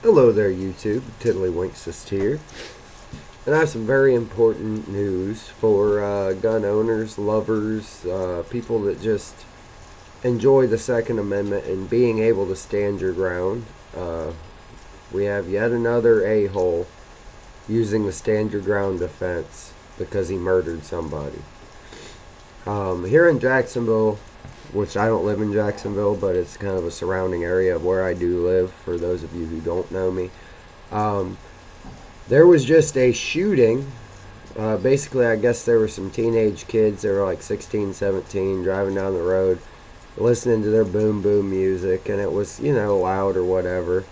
Hello there, YouTube. Tiddlywinks here. And I have some very important news for gun owners, lovers, people that just enjoy the Second Amendment and being able to stand your ground. We have yet another a-hole using the stand your ground defense because he murdered somebody. Here in Jacksonville, which I don't live in Jacksonville, but it's kind of a surrounding area of where I do live, for those of you who don't know me. There was just a shooting. Basically, I guess there were some teenage kids, they were like 16, 17, driving down the road, listening to their boom boom music, and it was, loud or whatever.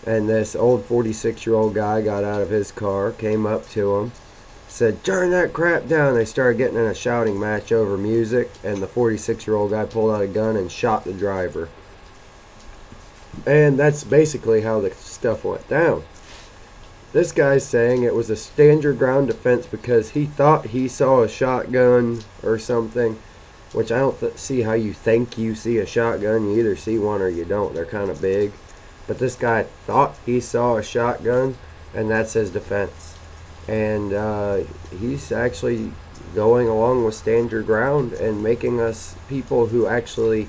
And this old 46-year-old guy got out of his car, came up to him, said, "Turn that crap down." They started getting in a shouting match over music, and the 46-year-old guy pulled out a gun and shot the driver. And that's basically how the stuff went down. This guy's saying it was a stand your ground defense because he thought he saw a shotgun or something, which I don't see how you think you see a shotgun. You either see one or you don't. They're kind of big. But this guy thought he saw a shotgun, and that's his defense. And he's actually going along with stand your ground and making us people who actually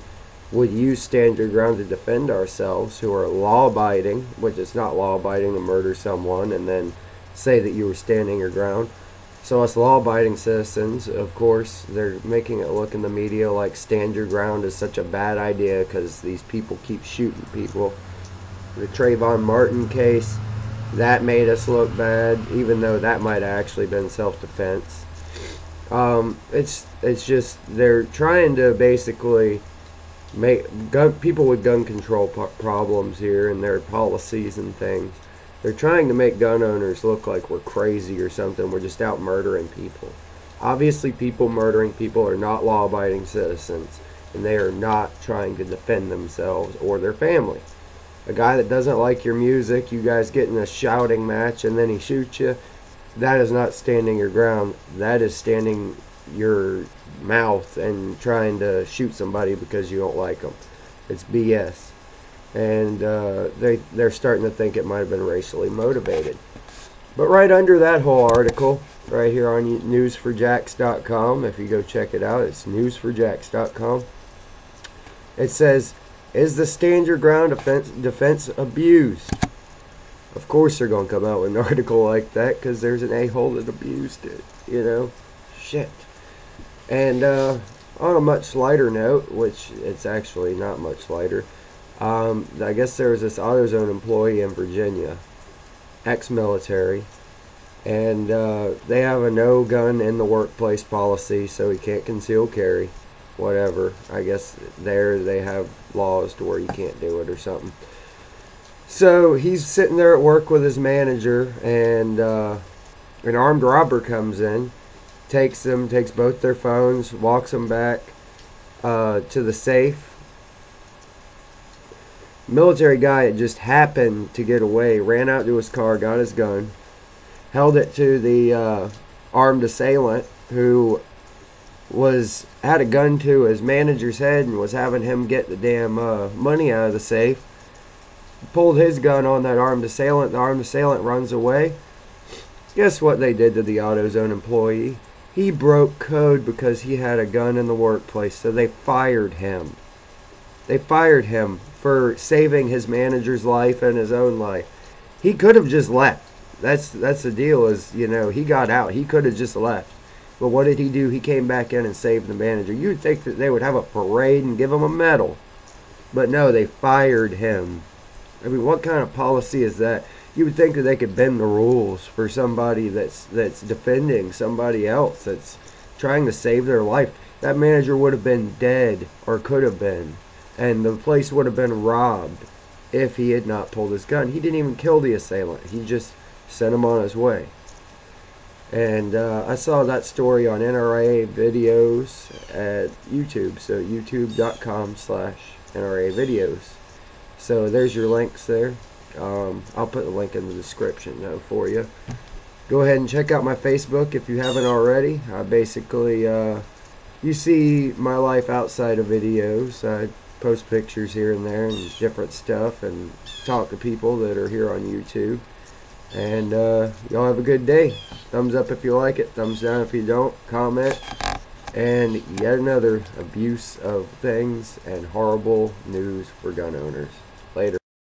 would use stand your ground to defend ourselves, who are law-abiding, which is not law-abiding to murder someone and then say that you were standing your ground. So us law-abiding citizens, of course, they're making it look in the media like stand your ground is such a bad idea because these people keep shooting people. The Trayvon Martin case, that made us look bad, even though that might have actually been self-defense. It's just they're trying to basically make people with gun control problems here and their policies and things. They're trying to make gun owners look like we're crazy or something. We're just out murdering people. Obviously, people murdering people are not law-abiding citizens, and they are not trying to defend themselves or their family. A guy that doesn't like your music, you guys get in a shouting match and then he shoots you, that is not standing your ground. That is standing your mouth and trying to shoot somebody because you don't like them. It's BS. And they're starting to think it might have been racially motivated. But right under that whole article, right here on newsforjacks.com, if you go check it out, it's newsforjacks.com. It says, "Is the stand your ground defense abused?" Of course they're going to come out with an article like that because there's an a-hole that abused it, Shit. And on a much lighter note, which it's actually not much lighter, I guess there was this AutoZone employee in Virginia, ex-military, and they have a no gun in the workplace policy, so he can't conceal carry. Whatever. I guess there they have laws to where you can't do it or something. So he's sitting there at work with his manager, and an armed robber comes in, takes both their phones, walks them back to the safe. Military guy just happened to get away, ran out to his car, got his gun, held it to the armed assailant who had a gun to his manager's head and was having him get the damn money out of the safe. Pulled his gun on that armed assailant. The armed assailant runs away. Guess what they did to the AutoZone employee? He broke code because he had a gun in the workplace, so they fired him. They fired him for saving his manager's life and his own life. He could have just left. That's the deal is, he got out. He could have just left. But what did he do? He came back in and saved the manager. You'd think that they would have a parade and give him a medal. But no, they fired him. I mean, what kind of policy is that? You would think that they could bend the rules for somebody that's defending somebody else, that's trying to save their life. That manager would have been dead, or could have been. And the place would have been robbed if he had not pulled his gun. He didn't even kill the assailant. He just sent him on his way. And I saw that story on NRA videos at YouTube, so youtube.com/NRA videos. So there's your links there. I'll put the link in the description though for you. Go ahead and check out my Facebook if you haven't already. I basically, you see my life outside of videos. I post pictures here and there and different stuff, and talk to people that are here on YouTube. And y'all have a good day. Thumbs up if you like it, thumbs down if you don't, comment. And yet another abuse of things and horrible news for gun owners.